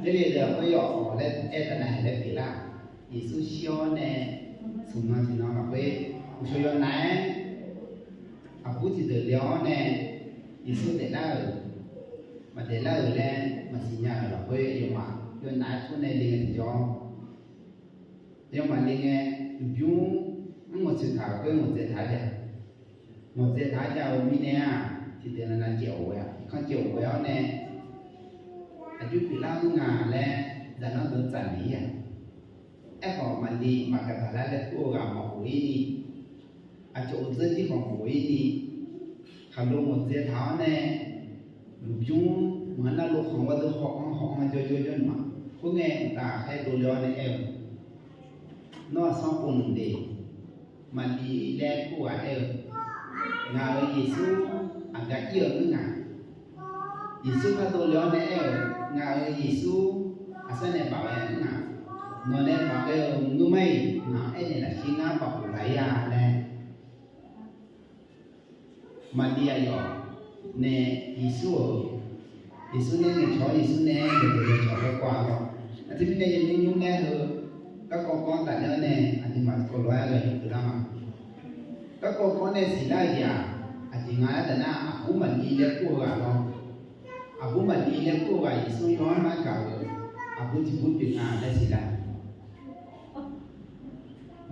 thế bây giờ bây giờ lên cái này lên cái là Giêsu xio nè sùng nó thì nó là về một số này à bút thì từ đó nè Giêsu để là ở mà để là ở lên mà xin nhà là về nhưng mà cho nãy chỗ này liền thì cho nhưng mà liền dùng một sự thảo với một sự thải ra một sự thải ra ở bên này thì tiền là triệu vậy con triệu vậy nè à chút bị lao ngà lên là nó được trả lý à em còn mà đi mà cả thà là cô gà mà hối đi à chỗ dân thì còn hối đi khám đồ một sự thảo nè dùng mà nó lúc không có được họ mà cho mà có nghe ta hay đồ lo này em nó xong cùng để mà đi lên của em ngài Giêsu agak yêu nữa ngài Giêsu các tôi lo này em ngài Giêsu asal này bảo em ngài nó này bảo em ngư mây nó em này là khi ngài bảo lại à này mà đi ai rồi nè Giêsu này người cho Giêsu này để cho cái quà rồi thì bên đây những nhung nghe thôi các con tại nơi này anh mà có loại rồi từ đâu mà các con này xí lại gì anh chỉ nói là na cũng mình đi lấy cua gà lo cũng mình đi lấy cua gà Giêsu nói mà cả cũng chỉ muốn chuyện đây xí lại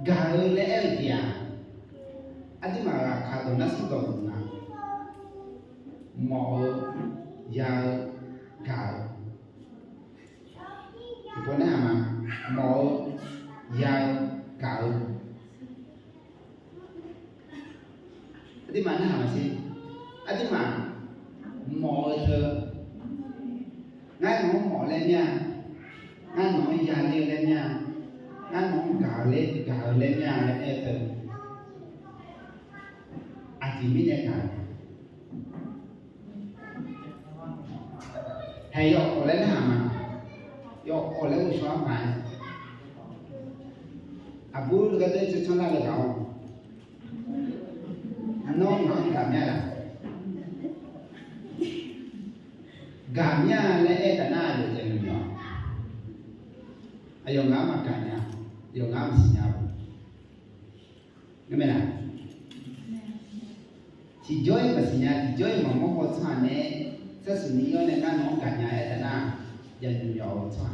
gà lấy gì anh mà khá đồ nó sung tồn mỏ giờ gạo chỗ nào mà mỏ giờ gạo đi mà nó hả gì đi mà mỏ thơ ngay nó mỏ lên nha ngay nó giờ lên nha ngay nó gạo lên nha lên thơ chỉ biết nghe cả hay ở lấy hàm mà ở lấy một số bài bố cái đấy cho nó được không nó cảm nhận là cảm nhận lấy cái nào được rồi nhỉ ai dùng ngắm mà cảm nhận dùng ngắm mà xin nhau nghe nào chỉ joy mà xin nhau chỉ joy mà mong có sao nè sẽ xử lý cái này nó cả nhà ấy là dần dần cho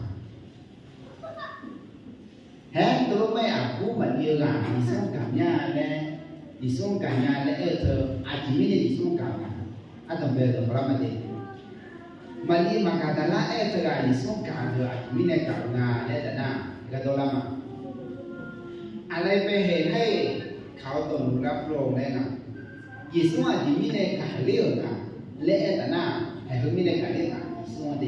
hết tôi mấy cũ mà yêu là đi xuống cả nhà này đi xuống cả nhà này ở thờ chỉ mới đi xuống cả nhà tầm về rồi làm gì mà đi mà cả là ở thờ là đi xuống cả thờ chỉ mới cả nhà này là cái đó là màอะไรไปเห็นให้เขาตรงรับรองได้นะยิสุอาจิมิเนกาเลียวนะเละแต่นะให้เขามิเนกาเลียวนะยิสุเด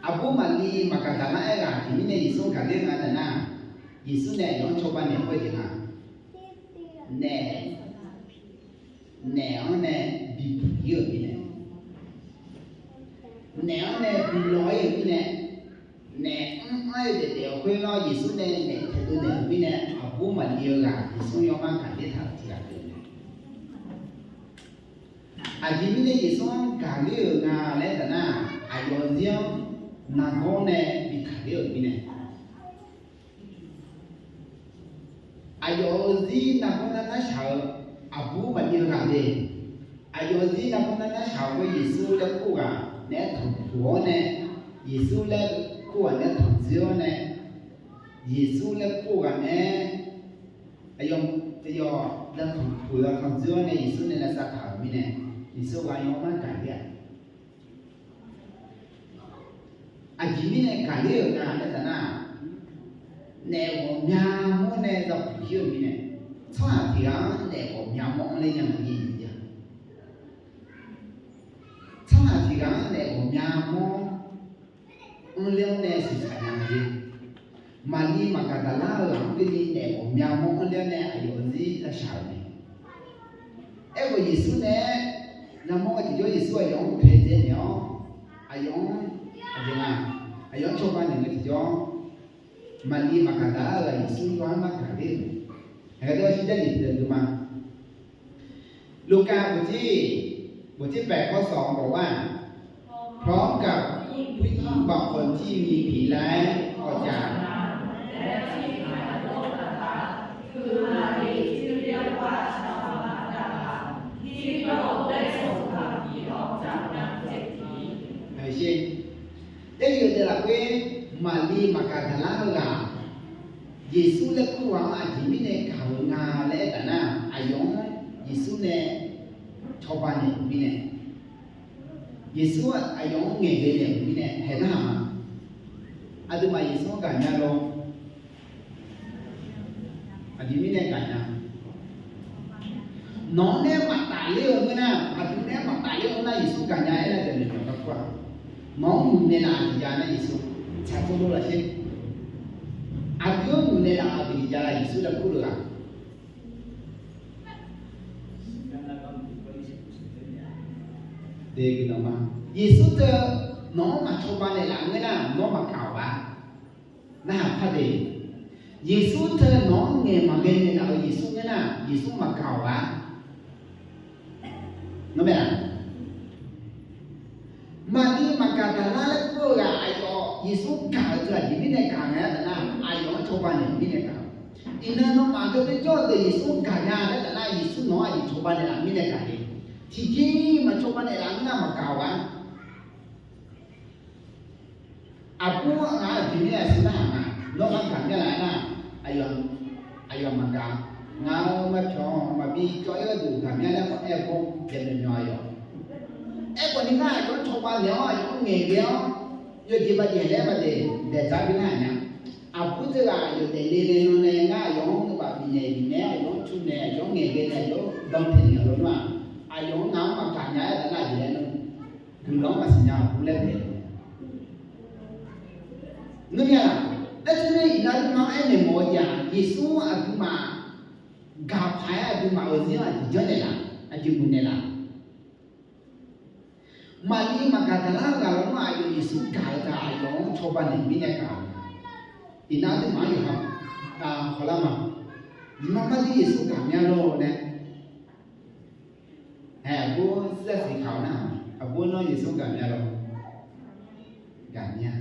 Abu mali makatana era kimine Yesu kalenga na Yesu ne yon choba ne ko dinga ne one bi yo bine ne one bi loy bine ne ai de ko lo Yesu ne to ne bine Abu mali yo ga Yesu yo man ka de tha ti ga de a kimine Yesu ka le ga le na ayo zion na gone bị khởi ở bên này, ayo gì na con nó sợ, abu mà nhiều cả đi, ayo gì na con nó sợ với Giêsu đã cứu à, nè thằng chúa nè, Giêsu đã cứu à nè thằng chúa nè, Giêsu đã cứu à nè, ayo bây giờ đã thằng chúa nè, Giêsu nè là sát hại bên này, Giêsu gọi nhau mà cả đi. Ajimine kaleo na letana ne wo nya mo ne do hiyo mine twa ti ga ne wo nya mo le nya ni ya twa ti ga ne wo nya mo le ne si sa nya ni mali makadala la ni ne wo nya mo le ne ayo zi la sha ni e wo Yesu ne na mo ti jo Yesu ayo pe de ne ayo ayo coba nih ngerti mali makada lah Yesus Tuhan makadir. Ada sih jadi dari rumah. Luka บทที่8 ข้อ 2บอกว่าพร้อมกับ ผู้หญิงบางคนที่มีผีร้ายออกจากคือนารีที่เรียกว่าชาวบ้านดาราที่พระองค์ได้ทรงพาผีออกจากนางเศรษฐีไม่ใช่ได้อยู่แต่ละเว้มาลีมากาดลาลาเยซูเล็กกว่าอาจิมิเนข่าวงาและแต่น่ะอายองเยซูเนี่ยชาวบ้านเนี่ยมิเนี่ยเยซูอายองเงี้ยเนี่ยมิเนี่ยเห็นหรือไม่อาดูมาเยซูกันเนี่ยลงอาจิมิเนี่ยกันเนี่ยน้องเนี่ยมาตายเลี้ยวมั้ยนะอาดูเนี่ยมาตายเลี้ยวนะเยซูกันเนี่ยอะไรจะเนี่ยก็กว่าน้องมึงเนี่ยนะที่จะเนี่ยเยซูชาตัวรู้ละใช่อาดูมึงเนี่ยนะที่จะเยซูละกูรู้ละเด็กน้องมาเยซูเจอน้องมาชอบบ้านในหลังเนี่ยนะน้องมาข่าวว่านะพระเดชเยซูเจอน้องเนี่ยมาเรียนเนี่ยนะเยซูเนี่ยนะเยซูมาข่าวว่าน้องแม่มาดีมากาตาลาแล้วก็อย่าไอ้ก็เยซูกล่าวจะยิ่งไม่ได้กล่าวนะแต่นะไอ้ก็ชาวบ้านเนี่ยไม่ได้กล่าวอินนั้นน้องมาก็เป็นเจ้าแต่เยซูกล่าวนะแต่นะเยซูน้องไอ้ชาวบ้านเนี่ยไม่ได้กล่าวที่จริงมาชาวบ้านเนี่ยนะมากล่าวว่าอากูงาที่เนี่ยสินะน้องมันกล่าวเนี่ยนะไอ้ยอมมากล่าวงามาชอมาบีจอยก็ดูกล่าวเนี่ยแล้วก็แอบคงเป็นน้อยอยู่ไอ้คนนี้ง่ายก็ชาวบ้านเนี่ยยังเงี้ยเดียวอยู่ที่บ้านเนี่ยแล้วบ้านเด็กจ้าพี่น่าเนี่ยอาพูดว่าอยู่แต่เรื่องนู้นเนี่ยง่ายยังแบบเนี่ยยังชุนเนี่ยยังเงี้ยเนี่ยยังดองเนี่ยรู้ว่าอายังน้ำมาการเนี่ยแต่ง่ายเนี่ยคือน้องมาสัญญาพูดเล่นเนี่ยนู่นเนี่ยไอ้ที่นี่อีนั่นมาไอ้เนี่ยโมยังยิสูอาดูมากาพายอาดูมาเอาเสียงอาดูเจเนี่ยละอาดูมุนเนี่ยละมาลีมากาตาลาเราไม่อายุยิ่งกาตาอายุชาวบ้านเนี่ยไม่ได้กาอินาที่มาอยู่ครับขอละมามาลียิ่งกาเนี่ยโลเนี่ยบัวเสื้อสีขาวนะบัวน้อยยิ่งกาเนี่ยโลกาเนี่ย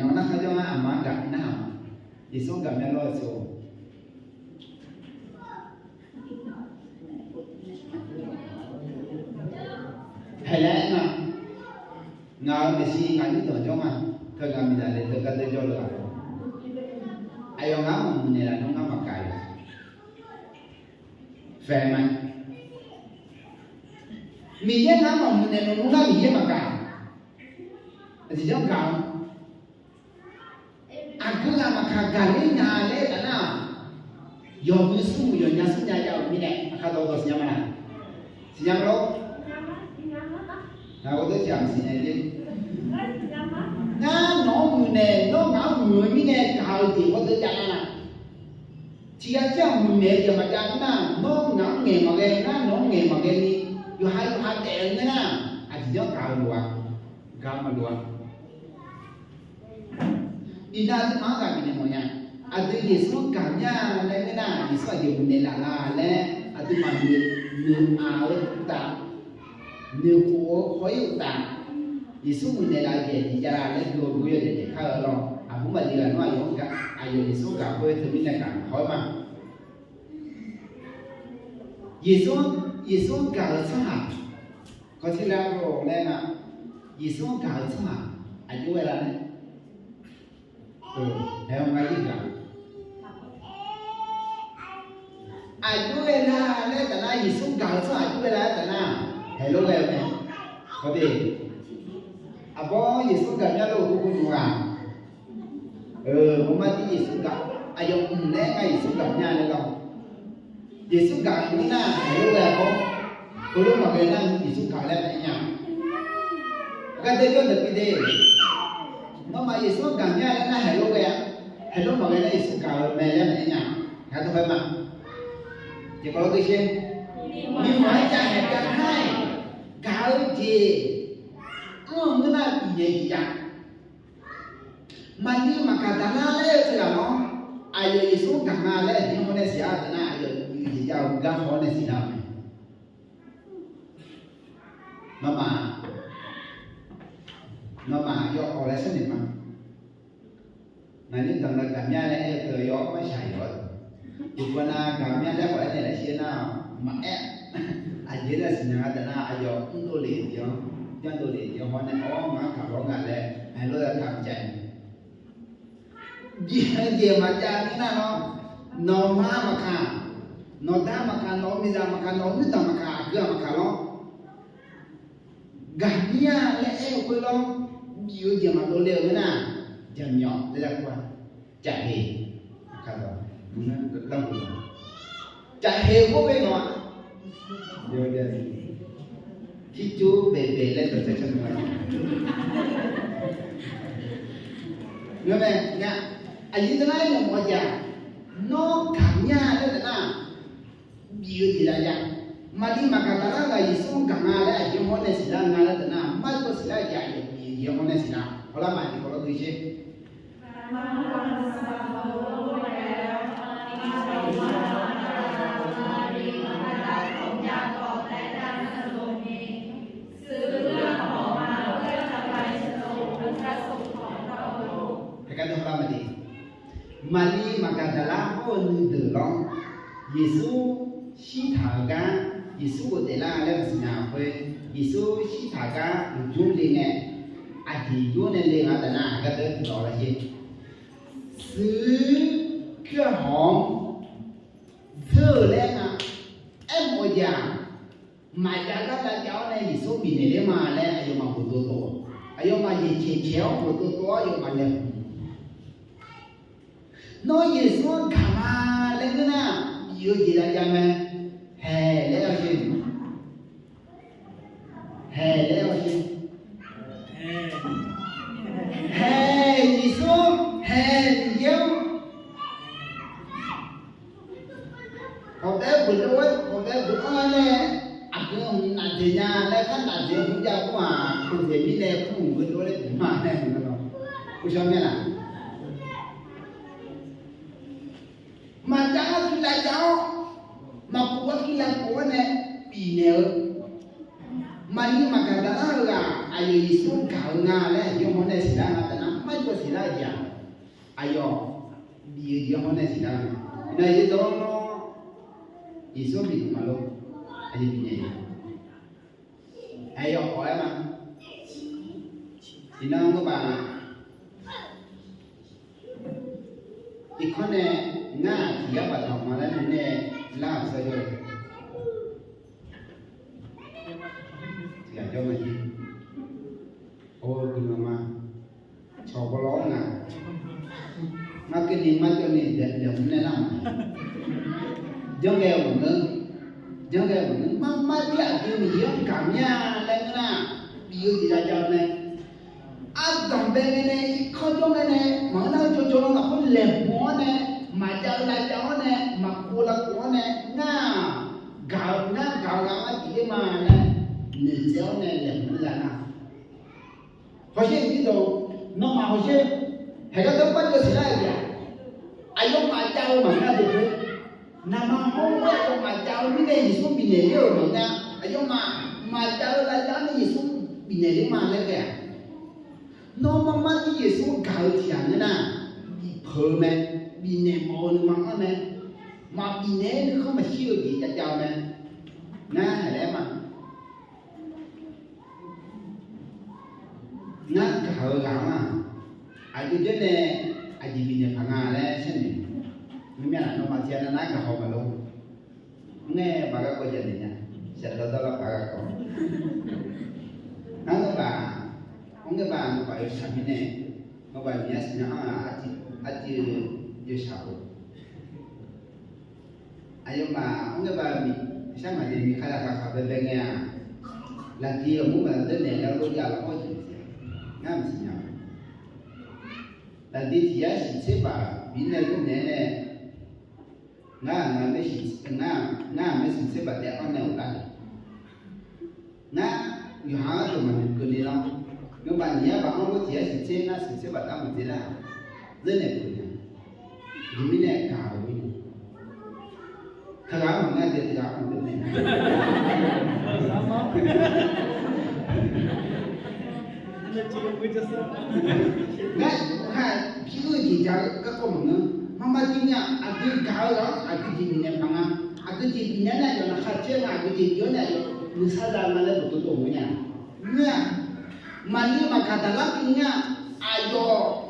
น้องนักเขาจะมาอามันกาเนี่ยยิ่งกาเนี่ยโลสูแล้วนะงานไม่ใช่งานที่ตัวจ้องอ่ะเธอการมีอะไรเธอก็ได้จ้องเลยไอ้ยังงานมันเนี่ยน้องงานมาไกลแฟนไหมมีเยอะงานมันเนี่ยน้องงานมีเยอะมาไกลแต่ที่จ้องกันอากูงานมาขาดกันเลยงานเลยแต่น่ะยอมสู้ยอมยัดสู้ยาวมีเนี่ยข้าตัวตัวสิยามันสิยามเราเราก็จะสิเนี่ยดิงานน้องมือเนี่ยน้องงานมือมีเนี่ยข่าวที่ว่าจะจัดนะที่อาจารย์มือเนี่ยจะมาจัดนะน้องงานเงี้ยมาเกณฑ์นะน้องเงี้ยมาเกณฑ์นี่อยู่ให้แต่เองนะอาจจะข่าวล้วนข่าวมาล้วนอีน่าที่มากันเนี่ยมั้งเนี่ยอาจจะยิ่งสุดกันเนี่ยอะไรไม่ได้ยิ่งสุดยิ่งมือเนี่ยละและอาจจะมามือเอาตาเนื้อหัวคอยอุตายิสุมุนเนี่ยละเจดีจาระเล็กดูดูเยอะเด็กข้าวเราอาบุมาดีละน้อยยงกันอายุยิสุกับคอยถึงมิเนี่ยกันคอยมายิสุกับช่างก็ที่เราบอกแล้วนะยิสุกับช่างอายุเวลาเนี่ยแล้วมาอีกแล้วอายุเวลาเนี่ยแต่ละยิสุกับช่างอายุเวลาแต่ละHello em nè, có gì? Bố Giêsu gặp nhau đâu cũng cũng bố má tí Giêsu gặp, dùng lẽ ngay Giêsu gặp nhau này không? Giêsu gặp như thế nào? Hello em bố lúc mà người năng Giêsu gặp lên lại nhau. Cái đấy có được cái gì? Nó mà Giêsu gặp nhau là hello mà người năng Giêsu gặp mẹ lên lại nhau, hả tôi phải mà? Chỉ có cái gì? Nhưng mà cha mẹ cả hai cáo gì nó là gì vậy mà như mà cả ta na lẽ thì là nó ai vậy số cả na lẽ thì nó sẽ ra na ai vậy gì chào gam họ này gì nào mà nó mà do họ lại sinh mà này tầng là cảm nhận là từ gió mới xài rồi thì qua na cảm nhận là gọi này là xí nào mà anh chỉ là sinh ra từ na anh gió cũng tôi liền gió chân tôi liền gió họ này mà cảm lo ngại là anh lo là cảm chạy gì mà cha như nào nó mà khả nó ta mà khả nó bây giờ mà khả nó như ta mà khả cứ mà khả nó gạt nia lẽ quên lo nhiều gì mà tôi liều thế nào chầm nhỏ đây là qua chạy hề khả đó nó lâm rồi chạy hề có bên ngoài rồi đây khi chú về lên tôi sẽ cho mọi người nghe này nha anh như thế này là mọi nhà nó cảm nha đấy là nhiều gì là vậy mà đi mà cả ta là gì xuống cả ngày đấy anh hôm nay xí ra ngày đấy là mà có xí ra vậy gì hôm nay xí ra họ làm gì họ làm gì chứ cái đó là gì mà đi mà cả ta là hôn từ đó Giêsu sĩ thả cá Giêsu có thể là làm gì nào vậy Giêsu sĩ thả cá dùng lên nè anh chỉ dùng lên mà ta na cái đó là gì xứ cái hòm thơ lên à em ở nhà mà cha các ta cháu này Giêsu bị này để mà lên ai mà của tôi ai mà gì chéo của tôi ai mà lên nói Giêsu cảm lên cái nào yêu gì là cha mẹ hè lẽ ở trên hè lẽ ở trên hè Giêsu hè yêu còn cái bữa đó còn cái bữa đó này anh cứ nãy giờ nhà lại khăn nãy giờ cũng giao qua không thể đi đây cũng bữa đó đấy mà này nó có sao nghe nào mà cháu khi là cháu mà cụ khi là cụ này bị nèo mà đi mà cả đó là ai Giêsu cạo ngà đấy dùng hôm nay xí ra mà ta mấy có xí ra gì ai yo bị dùng hôm nay xí ra này đó nó Giêsu bị mà luôn ai bị nhảy ai yo hỏi mà thì nó có bà thì con này nga thì bà học mà nó này làm sao rồi thì cho mày gì ôi nhưng mà cho có ló nè mà cái gì mà cho nên để này làm giống nghèo mà mà đi ăn cái gì không cảm nha lên cái nào điều gì ra cho này ăn tầm bên này không cho này mà nó cho nó là không lẹp món này mà cháu là cháu này mà cô là cô này gạo mà chỉ mà này nửa cháu này là nó là nào hồi xưa cái đồ nó mà hồi xưa hay có bắt cho xí lại vậy ai có mà cháu mà ra được đấy nằm mà không có mà cháu như này gì xuống bị nề rồi mà nha ai có mà cháu là cháu này gì xuống bị nề đấy mà lấy kìa nó mà cái gì xuống gạo thì ăn nè bị phở mẹ bị nề mồ nữa mà bị nề nó không mà siêu gì cho cháu mẹ nè hay đấy mà nè gạo mà ai cứ chết nè ai chỉ bị nề phẳng à đấy xem nè nhưng mà nó mà chia nó nát cả hồ mà luôn nghe bà các cô giờ này nha sẽ đó là bà các cô nó bà ông cái bà nó phải sắm cái này nó phải nhớ nó chỉ chưa sầu ai mà ông cái bà sao mà gì khai là khá bên nghe là kia muốn mà đến này là lúc giờ là có chuyện gì ngắm gì nhau là đi thì ai chỉ xếp bà biến này cũng này nga mấy sinh xếp bà đẹp con nào lại nga nhiều hàng rồi mà cứ đi đâu nếu bạn nhớ bạn không có thể sinh xếp nó sinh xếp bà ta một thế nào rất là good nha vì mình này cả rồi khá mà nghe thì cả không được này 那看皮肤底下个个么呢？妈妈今年啊，对搞了，啊对今年帮啊，啊对今年呢就那还这啊，对今年你啥子嘛来不都懂呢？呢，嘛你嘛看到了今年，哎呦，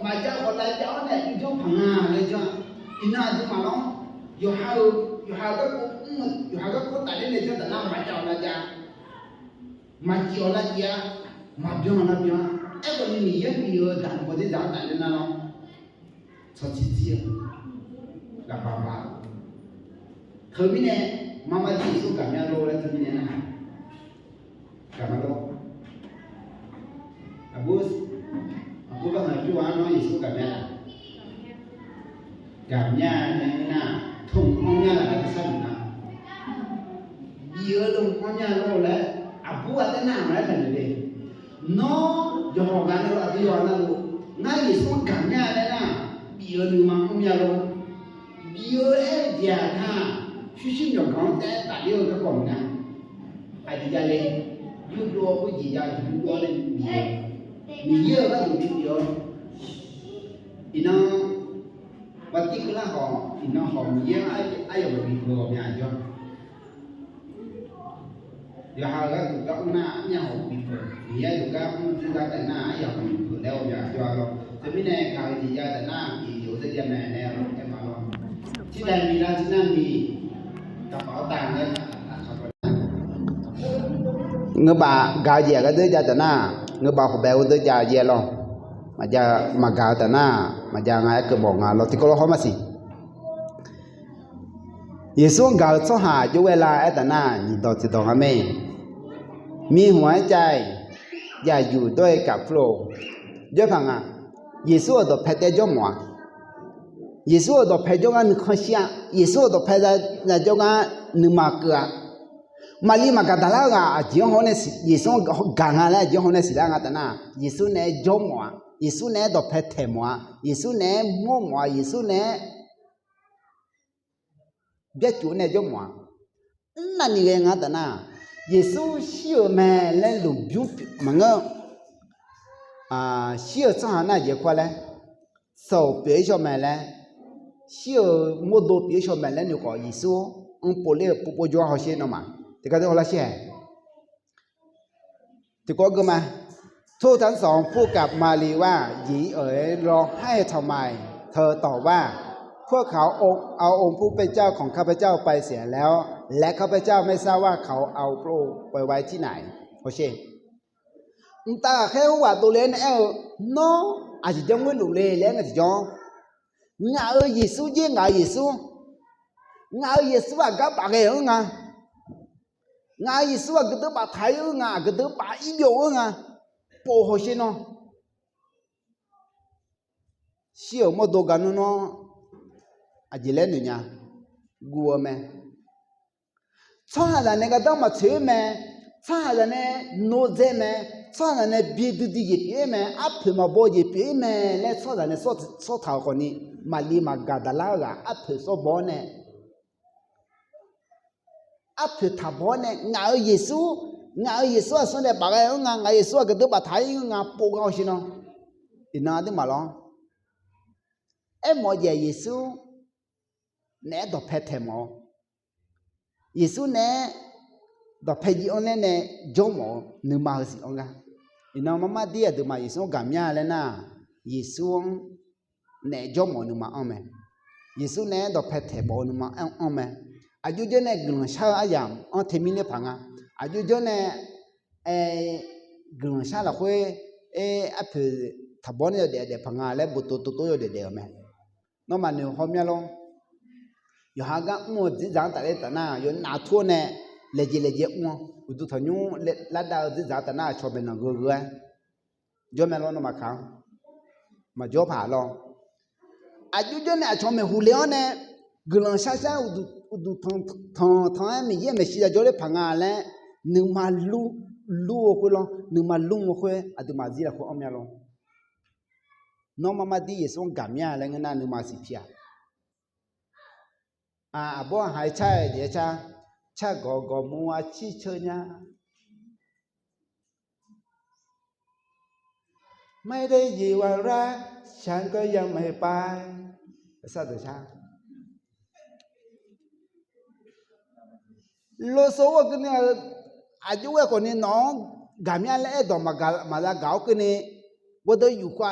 嘛家伙来家呢，你就帮啊来着，你那就嘛咯，有还个大人来着的那嘛家来家，嘛叫来家，嘛边那边，哎个你也没有当过的长大人那咯，说起起。là bà bà thời mi nè mama chỉ số cả nhà lô là thời mi nè cả nhà lô abu có hỏi chú anh nói số cả nhà là cả nhà này nè thùng con nhà là cái sao nè giờ luôn con nhà lô là abu ở đây nào đấy thành gì nó giờ họ gắn nó là cái giờ nó ngay số cả nhà đấy nè giờ đừng mà con nhà lô giờ ấy giờ ha suy sinh nhọc con té tại yêu cái còn nè ai thì ra lên yêu đua cái gì ra yêu đua lên mình giờ cái gì biết rồi thì nó và tí cái là họ thì nó họ mình giờ ai ở bên người nhà cho giờ họ cái tụi các na nhà họ bị phơi thì giờ tụi các chúng ta tại na ai ở bên người đeo nhà cho rồi thế bên này khai thì giờ tại na thì yếu thế giờ này nè em mà lo chỉ là mình ra chỉ là mình cả bảo tàng đấy người bà gạo dẻ cái đứa gia tận na người bà họ béo đứa gia dẻ lo mà gạo tận na mà gia ngay cái bỏng lo thì có lo không mà gì Yesu gạo số hà chú về là tận na nhìn đó thì đó ngay miหัวใจอย่าอยู่ด้วยกับโฟล์เยอะพังYesu đó phải để cho mọi Yesu đó phải cho anh khó xia Yesu đó phải là cho anh nương mà cửa mà li mà cả ta là chỉ họ này Yesu gang là chỉ họ này xí là ngã ta na Yesu này cho mọi Yesu này đó phải thêm mọi Yesu này mua mọi Yesu này biết chủ này cho mọi là như vậy ngã ta na Yesu siêu mà lên lục dục mà ngơ siêu sao hả na gì qua lên sau bây giờ mà lên siêu mua đồ bây giờ mà lên được có Yesu ông bố lê bố cho họ xem nó mà thì cái đó là gì thì có cái mà thu tháng song phụกับมาลีว่าหยีเอ๋ยร้องให้ทำไมเธอตอบว่าพวกเขาเอาองค์ผู้เป็นเจ้าของข้าพเจ้าไปเสียแล้วและข้าพเจ้าไม่ทราบว่าเขาเอาพระองค์ไปไว้ที่ไหนโอเคตาแค่ว่าตัวเล่นเออเนาะอาจจะยังไม่รู้เลยแล้วไงจ๊ะงาเยซูเยี่ยงาเยซูว่ากับปากเอ๋งงาเยซูว่ากับตัวปากไทยกับตัวปากอีเดียวโป้โหเชนเนาะเชี่ยวมาดูกันเนาะอาจจะเล่นเนี่ยกลัวไหมชอบอะไรเนี่ยก็ต้องมาเชื่อไหมชอบอะไรเนี่ยโน้ตเจไหมชอบอะไรเนี่ยบีดูดีเยี่ยไหมอัพเพิ่มมาบ่อยเยี่ยไหมและชอบอะไรเนี่ยชอบเท่าคนนี้มาลีมากาดาลาอัพเพิ่มชอบบ่อเนี่ยอัพเพิ่มทับบ่อเนี่ยงาเยซูส่วนเนี่ยปากไอ้งาเยซูก็ตัวปากไทยงาโป้เขาสิเนาะอีน่าที่มาลองเอ็มว่าเยซูเนี่ยดอกเพชรหมอเยซูเนี่ยดอกเพชรอันนี้เนี่ยจอมนึกมาสิองค์อีน้องมาดีอ่ะดูมาเยซูกำยาเลยนะเยซูเนี่ยจอมนึกมาเอาไหมเยซูเนี่ยดอกเพชรบอนึกมาเอาไหมอายุเจเนี่ยกลุ่มชาอาญามอันเทมิเนี่ยพังอายุเจเนี่ยกลุ่มชาละคุยอัพทับบอเนี่ยเดี๋ยวพังแล้วบุตรตัวเดี๋ยวไหมน้องมันเนี่ยเขาเนี่ยลงอยู่หากันมั่วจีจังแต่เล็กแต่หน้าอยู่หน้าทั่วเนี่ยเลี้ยมั่วอุตุทญูลัดดาวจีจังแต่หน้าชอบเป็นนักเกลือย้อนแม่ลงน้องมาขังมาจ่อผ่าลงอายุเจเนี่ยชอบเป็นหุ่นเลี้ยงเนี่ยกลุ่มชาอุตุทองมีเยี่ยมไม่ใช่จ่อเลยพังแล้วนึกมาลู่คุยลงนึกมาลู่มาคุยอาตุมาจีละคุยอ้อมยาลงน้องมาดีส่งกำยาแล้วงั้นน่ะนึกมาสิเพียบ่หายใช่เดี๋ยวชาก็มัวชี้เชญะ ไม่ได้ยินว่ารักฉันก็ยังไม่ไปสัตว์ชาโลโซว่ากันเนี่ยอายุว่าคนนี้น้องกามีอะไรต่อมาละเก่ากันนี่ว่าตัวอยู่กว่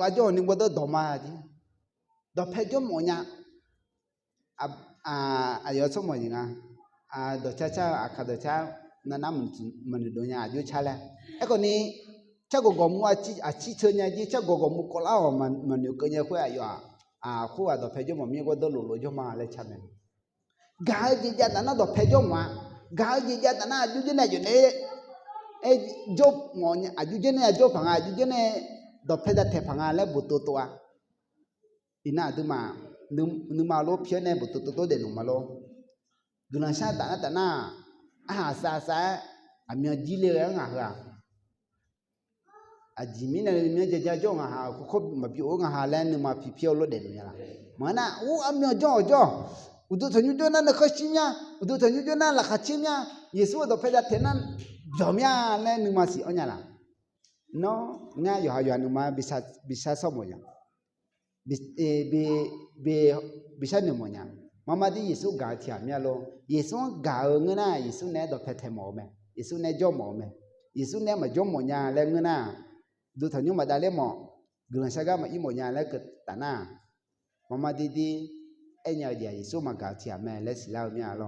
าจอนี่ว่าตัวต่อมาดิต่อเพจจมเนี่ยอายุสมัยนี้นะต่อช้าอาคาต่อช้านั่นน่ะมันดูเนี่ยอายุช้าแล้วไอ้คนนี้chắc có gồm chỉ chơi nhà chỉ chắc có gồm một con lão mà nếu cái nhà khỏe à khỏe đó phải cho mà miếng có đồ lụi cho mà lấy chăn này gái gì ra nó đó phải cho mà gái gì ra nó chú cái này chỗ này job ngọn chú cái này job phẳng chú cái này đó phải đặt thẻ phẳng lấy bút to ina tu mà nếu mà lo phía này bút to để nó mà lo đừng làm sao ta na sa miếng gì lấy ngà Jimmy na miếng jaja jo ngah ko mapiu ngah len ma pipiu lo den ya mana amyo jo udu thanyu jo na khachimya udu thanyu jo na la khachimya yesu do pheda tenan jomya len ma si onya la no nga yo ha yo nu ma bisa somonya bisa ni monya mama di yesu ga thia mya lo yesu ga ngna yesu ne do phethe mo me yesu ne jo mo me yesu ne ma jo mo nya le ngnaดูถานุมาได้เลยหมอกุลาชากามาอีโมญาแล้วก็ตาหน้ามาดีเอ็นยาเดียยิสุมากาเทียแม่และสิลาวมีอะไร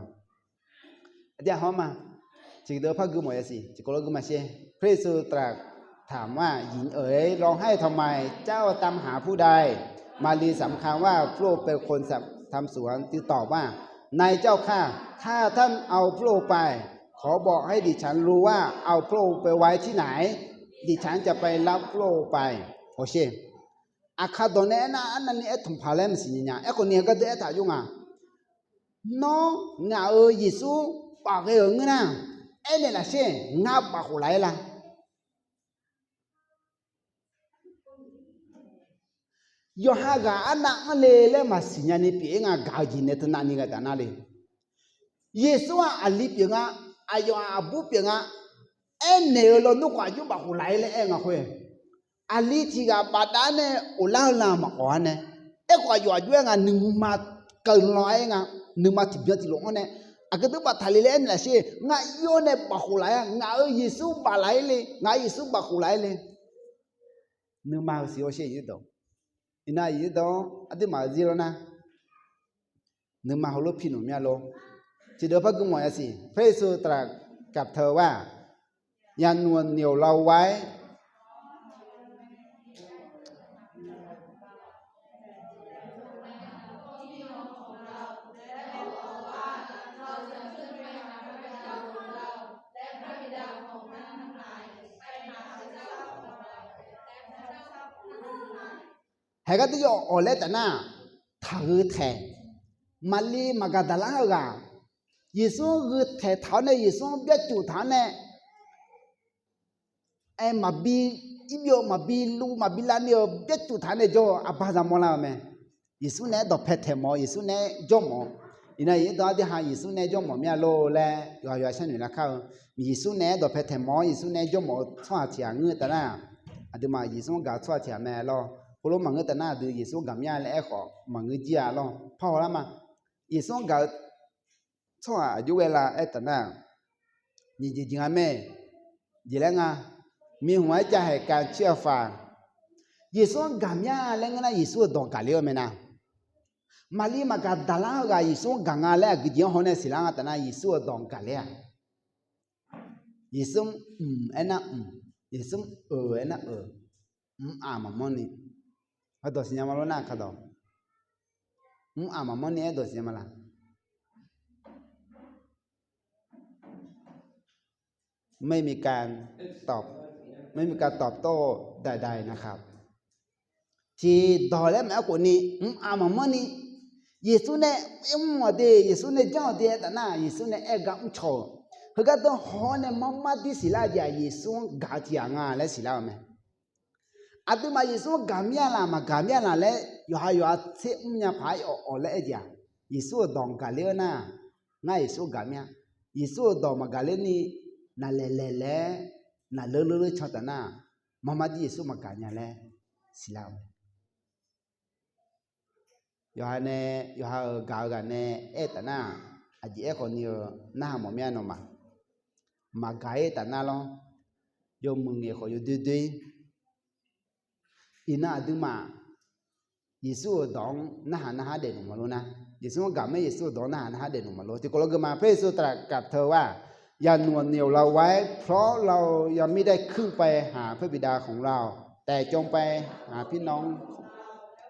เดี๋ยวหอมาจิกเดือพักกุมวยสิจิกโลกุมาเชพระเยซูตรัสถามว่าหญิงเอ๋ยร้องไห้ทำไมเจ้าตามหาผู้ใดมารีสำคัญว่าพระองค์เป็นคนทำสวนจึงตอบว่านายเจ้าข้าถ้าท่านเอาพระองค์ไปขอบอกให้ดิฉันรู้ว่าเอาพระองค์ไปไว้ที่ไหนดิฉันจะไปรับโลไปโอเคอาคาโดเนนะอันนั้นนี่ทุ่มพาเลมสิเนี่ยไอ้คนนี้ก็เดือดตายุ่งน้องงายิสุปากเอ๋งนะไอ้เนี่ยละเช่งาปากหัวไหลละยอฮากาอันนั้นเลยมาสิเนี่ยนี่เพียงกาจินเนตนานี่ก็ตานาเลยยิสุอาลีเพียงอายออาบุเพียงเอ็นเนอโลนุกว่ายุบะหุไลเลยเองอ่ะคุยอาลีที่กับบาดานเนี่ยอุลาลามาก่อนเนี่ยเอ็กว่าอยู่อายุเองอ่ะหนึ่งมาเกินร้อยเองอ่ะหนึ่งมาที่เบียดที่หลงเนี่ยอาก็ต้องบัดทะเลเล่นแหละสิงาโยเนี่ยบะหุไลอ่ะงายิสุบะไลเลยงายิสุบะหุไลเลยหนึ่งมาสิโอเชยตัวอินายีตัวอันที่มาจีโรนะหนึ่งมาฮุลพินุมีอะไรจีเดียวพักกุมวยสิพระเยซูตรัสกับเธอว่ายันนวลเหนียวเราไว้ให้กันที่อยู่อ่อนเล็ดแต่หน้าถือแทนมาลีมากาดาลาเหรอยิสุคือแทนเท่านั้นยิสุเบี้ยจุดเท่านั้นไอ้มาบีอีเบียวมาบีลูมาบีลาเนี่ยเบ็ดจุดฐานเนี่ยจ่ออาบาซามอลาไหมยิสุเนี่ยดอกเพชรหมอยิสุเนี่ยจ่อหมออีน่ะยี่ตัวที่หายิสุเนี่ยจ่อหมอมีอะไรโลเลยอยู่เช่นนี้นะครับยิสุเนี่ยดอกเพชรหมอยิสุเนี่ยจ่อหมอชอบเถียงเงือกแต่น่ะอันที่มายิสุกับชอบเถียงแม่เราพอรู้มังเงือกแต่น่ะดูยิสุกับมีอะไรขอมังเงือกจีอาเราพอแล้วมั้งยิสุกับชอบอยู่เวลาไอ้แต่น่ะยิจริงๆแม่ยี่แล้วไงมีหัวใจให้การเชื่อฟังยิสุกำยาเล่นนะยิสุดองกาเลียวเมนะมาลีมากาดาลากายิสุกังอาเล่กิจยองเนี่ยสิลังแต่นะยิสุดองกาเลียยิสุเอ็นะยิสุเอ็นะมามอนี่เขาตัวสิญญามาโลน่าเขาตัวมามอนี่ตัวสิญญามาละไม่มีการตอบไม่มีการตอบโต้ใดๆนะครับที่ดอแล้วแม้คนนี้มามันนี่เยซูเนี่ยมั่วเดียเยซูเนี่ยเจ้าเดียแต่น่ะเยซูเนี่ยกำโชเขาก็ต้องหอเนี่ยมาที่ศิลาเดียเยซูกาเทียงาและศิลาไหมอาตุมาเยซูกามีอะไรมากามีอะไรเลยอยู่เชื่อเนี่ยพายออกเลยเดียเยซูดองกาเลน่ะง่ายเยซูกามีเยซูดองมากาเลนี่น่าเล่น่าเลื่อนชอบแต่น่ะ มามาที่เยซูมาการเนี่ยแหละสิลาอยู่ฮะเนี่ยอยู่ฮะกาวกันเนี่ยแต่น่าอาจจะคนเดียวน่าหมอเมียนอมามาไกลแต่น่าลองอยู่มึงเนี่ยเขาอยู่ดื้ออิน่าดูมาเยซูดองน่าเด่นมาแล้วนะเยซูกับไม่เยซูดองน่าเด่นมาแล้วที่ก็เราก็มาพระเยซูตรัสกับเธอว่าอย่าหน่วงเหนี่ยวเราไว้เพราะเรายังไม่ได้ขึ้นไปหาพระบิดาของเราแต่จงไปหาพี่น้อง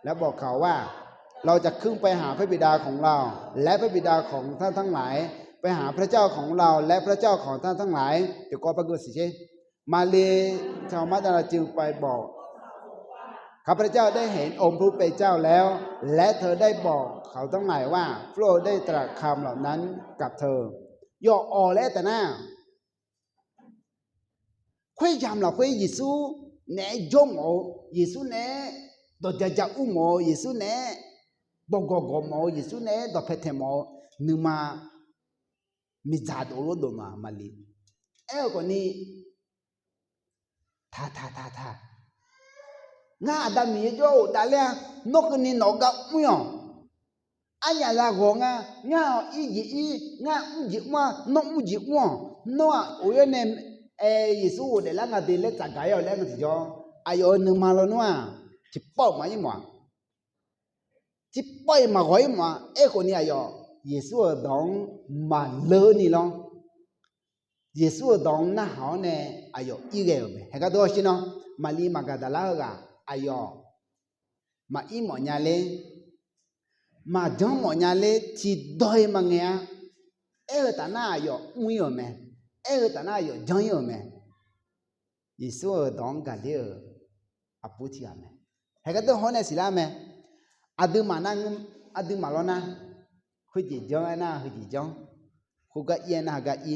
และบอกเขาว่าเราจะขึ้นไปหาพระบิดาของเราและพระบิดาของท่านทั้งหลายไปหาพระเจ้าของเราและพระเจ้าของท่านทั้งหลายเดี๋ยวก็ปรากฏสิเช่มาเลชาวมัตตาจึงไปบอกข้าพเจ้าได้เห็นองค์พระผู้เป็นเจ้าแล้วและเธอได้บอกเขาทั้งหลายว่าพระองค์ได้ตรัสคำเหล่านั้นกับเธอย่ออแล้วแต่หน้าคุยยามเราคุยเยซูเน่ยงโอเยซูเน่ดอจะอุ้มโอเยซูเน่บอกกอมโอเยซูเน่ดอเพเทมโอนึกมามิจาดโอโรดมาลีคนนี้ท่าง่าดามีโจดาเลียนกนี่นกกับมุยอันยาลาโกง่าอีง่าจิว่านกมุจิว่านัวโอ้ยเนี่ยเยซูเดลังกาเดลจากไกลเอาแล้วก็ที่จออายุนึงมาแล้วนัวจิปป้อมายิ่งมัวจิปป้อมาหอยมัวคนนี้อายุเยซูดองมาเลนี่ลองเยซูดองน่าหาเนี่ยอายุอีเกลเบเฮก็ตัวชิโนมาลีมากาดาลากาอายุมาอีหมอญาเลมาจังหมอญาเลที่ดอยมังเงียตาหน้าอายุอุ้ยไหมตาหน้าอายุจังอยู่ไหมเยซูดองกาเลอปุถิอาไหมเฮก็ตัวหัวเนี่ยสิลาไหมอาดูมานั่งอาดูมาล้อนะคุยจีจังนะคุยจีจังคุกะเอียนะกะอี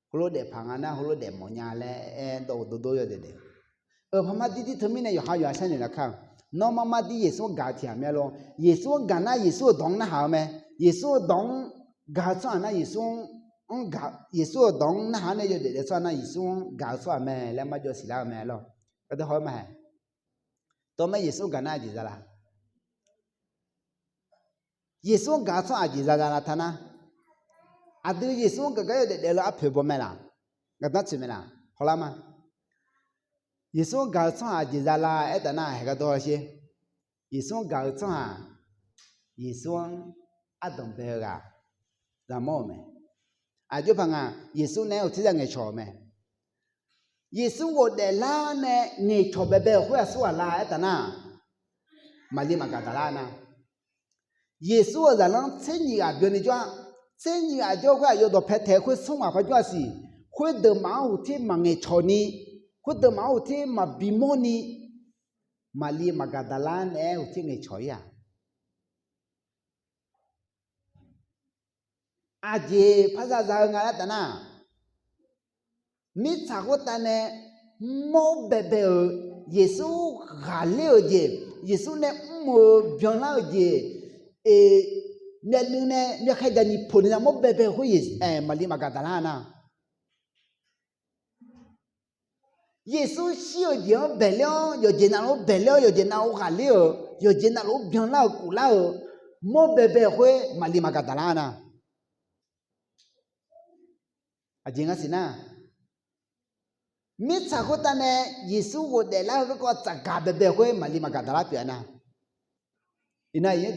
คุโรเดพังนะคุโรเดหมอญาเลโดอยู่เด็ดพม่าดีๆทำไมเนี่ยอยู่หาอยู่อาศัยเนี่ยนะครับน้องมาดีเยซูกาที่อาไม่ลงเยซูกานะเยซูดองนะหาไหมเยซูดองกาส่วนนะเยซูกาเยซูดองนะหาเนี่ยอยู่เด็ดส่วนนะเยซูกาส่วนไหมแล้วมาจะสิลาไหมล่ะก็จะหอยไหมตัวไม่เยซูกานะจีจ้าละเยซูกาส่วนจีจ้าละท่านนะอาดูเยซูก็อยู่เด็ดแล้วอัพเพิ่มไหมล่ะก็ตัดสินไหมล่ะพอละมั้ยเยซูกาส่วนจีจ้าละแต่น่าเฮก็ตัวเชี่ยเยซูกาส่วนเยซูอัดดมเบลกาลาโมไหมอาจุพังอ่ะเยซูเนี่ยอุทิศเงยชอไหมเยซูโอเดล่าเนี่ยเงยชอเบเบลหัวสัวลาแต่น่ามาลีมากาตาลานะเยซูจะลองเส้นยี่อาเดือนนี้จ้าเส้นยี่อาจ้าก็อยู่ตัวเพชรเทคุยส่งมาพระเจ้าสิคุยเดิมมาอุทิศมาเงยชอนี้คุยเดิมมาอุทิศมาบิโมนี้มาลีมากาตาลาเนี่ยอุทิศเงยชอยาอาเจภาษาไทยงานแต่น่ะมิชาโกตันเนี่ยโมเบเบเยซูหาเลี้ยวเจเยซูเนี่ยโมเบียงเล่าเจเนี่ยนึงเนี่ยใครจะนิพนธ์นะโมเบเบคุยมาลีมากาตาลานะเยซูเชื่อเดียวเบลล์อยู่เจน่าโลเบลล์อยู่เจน่าโอหาเลี้ยวอยู่เจน่าโลเบียงเล่ากูเล่าโมเบเบคุยมาลีมากาตาลานะอาจริงสินะมิชาโกตันเนี่ยเยซูโอเดล่าก็จะกาเบเบคุยมาลีมากาตาลาเปียนะอินาอย่างนี้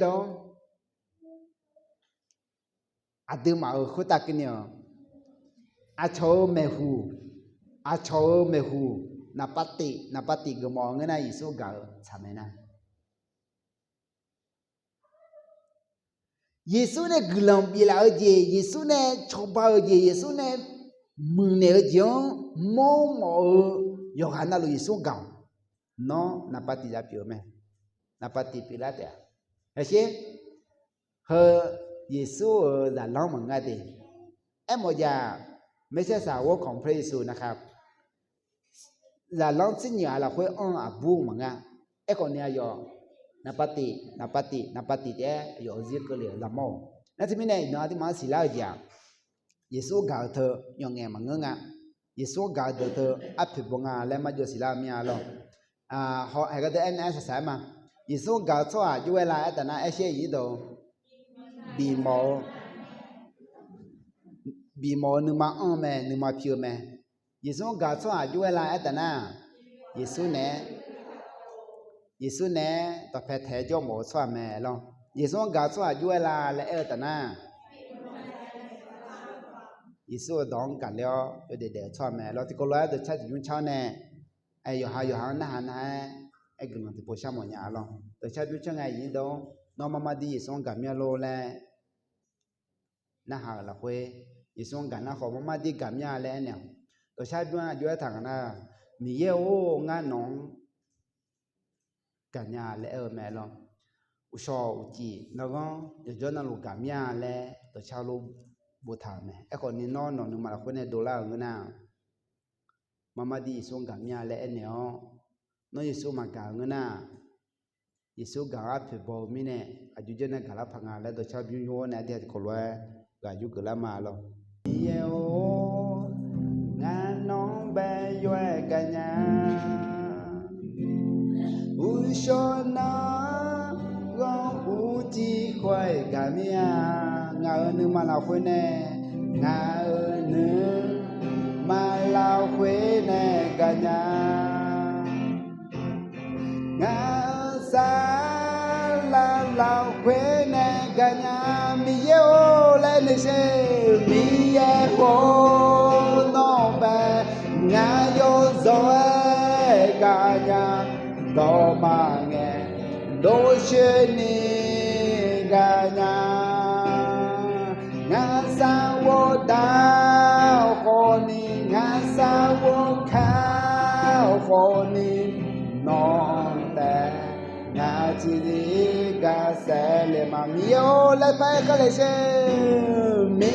อาดูมาคุตากินเนี่ยอาโชเมหูนาปฏิกมองเงินเยซูกาทำไมนะเยซูเนี่ยกลัมปีลาเจเยซูเนี่ยชอบเจเยซูเนี่ยมึงเนี่ยจงมองยกหันหน้าลูเยซูกาโน่นาปฏิจะเปียวไหมนาปฏิปีลาเตะเฮ้ยเฮเยซูจะร้องเหมือนไงดิโมยาไม่ใช่สาวกของพระเยซูนะครับจะร้องสิ่งอย่างเราคุยอาบูเหมือนไงคนนี้ยอนาปฏิเจ้ายอซิกเลยละโมนั่นที่ไม่เนี่ยนาที่มาสิลาเจ้าเยซูกล่าวเธอยังไงมันเงี้ยเย耶稣搞的阿皮不啊，来嘛就是拉米啊咯，好还个的 NS 啥嘛，耶稣搞错啊，就为了等那一些伊都鼻毛你嘛咩，你嘛飘咩，耶稣搞错啊，就为了等那耶稣呢，ต่อแพทย์จ่อหมอ错咩咯，耶稣搞错啊，就为了来等那。耶稣当干了，有点错咩？เราที่ก็รู้แต่ชาติยุ่งเช้าเนี่ยไอ้อยู่หางหน้าไอ้กลุ่มที่พวกชาวมอญา咯แต่ชาติยุ่งเช้าไงยิ่งโดน้องมาดีส่งกันเมียโลแลน่าหาละเว้ยยิ่งส่งกันน่าขอมาดีกันเมียแลเนี่ยแต่ชาติยุ่งทางน่ะมีเยโองานน้องกันยาแลแม่咯อุชออุจีแล้วก็ย้อนนั่งลูกกันเมียแลแต่ชาวลูบูทาme eko ni no mala kone dola ngana mama di song ga mya le eneo no yesu ma ga ngana yesu ga phe bo mi ne ajuje na ga la phanga le do cha byu yo na de ko lwa ga yu ga la ma lo ye o nga nong be yue ga nya u sho na go u ji khoi ga mya ngà ơn mà lao khuê nè ngà ơn mà lao khuê nè cả nhà ngà sa la lao khuê nè cả nhà mi yêu lên đi xe mi yêu nó bè ngà yo rồi cả nhà đó mà nghe đôi chân ni cả nhà ngã sa wo đau khổ ni ngã sa wo khao khổ ni non tè ngã chỉ đi gà sẽ le mà miêu lại phải cái lấy xe mi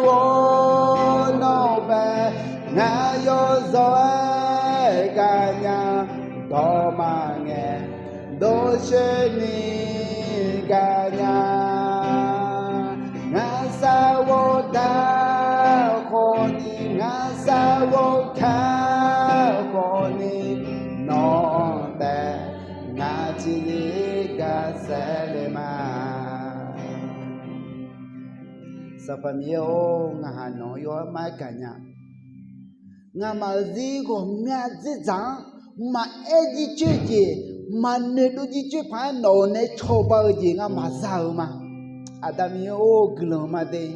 wo no bè ngã yo rồi cả nhà đó mà nghe đôi chân ni cả nhà ngã sa wo đau khổ ni ngã sa wo khao khổ ni non tè ngã chỉ đi gà sẽ le mà sa pa miêu ngã hà nội yo mai cả nhà ngã mà gì có mẹ gì chẳng mà ai gì chơi gì mà nếu đối gì chơi phải nổ này cho bao gì ngã mà sao mà Adamio glomade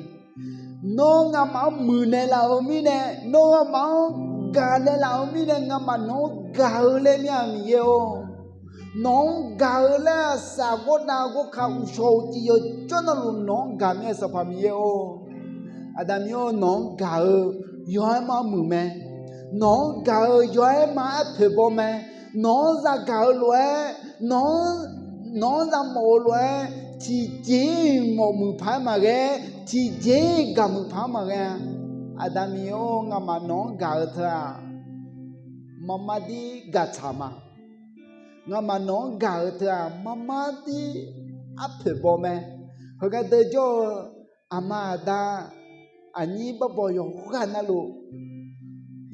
no nga ma mune la omine no nga ma gale la omine nga ma no gaule mi amio no gaule sa go na go ka usho ti yo chona lu no ga mi sa pamio Adamio no ga yo ma mume no ga yo ma phebo me no za ga lue no za mo lue chỉ chế một mực phá mà ghé chỉ chế cả mực phá mà ghé Adamio ngà mà nó gà thà mama đi gà chả mà ngà mà nó gà thà mama đi áp phê bò mẹ hồi cái đời cho ama da anh bắp bò yo gà na lu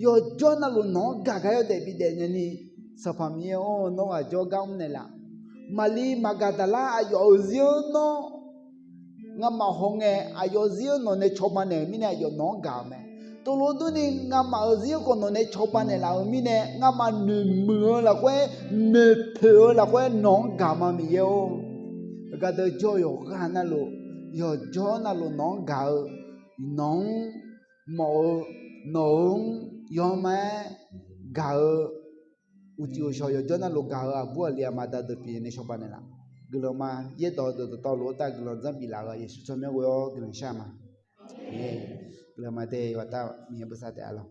yo cho na lu nó gà cái để bị đè nhỉ sao phạm yêu nó ở cho gam này là Mali Magadala ayo ziono ngama honge ayo ziono ne chopane mine ayo no game tolodu ni ngama zio kono ne chopane la mine ngama numu la kwe ne peu la kwe no gama mi yo ga de joyo kana lo yo jona lo no ga non mo non yo ma ga utiu shoyo jona lo ga abu alia mada de pi ne shopane la gloma ye do lo ta glon zam bi la ga yesu chome wo glon shama ye gloma te wata mi besate alo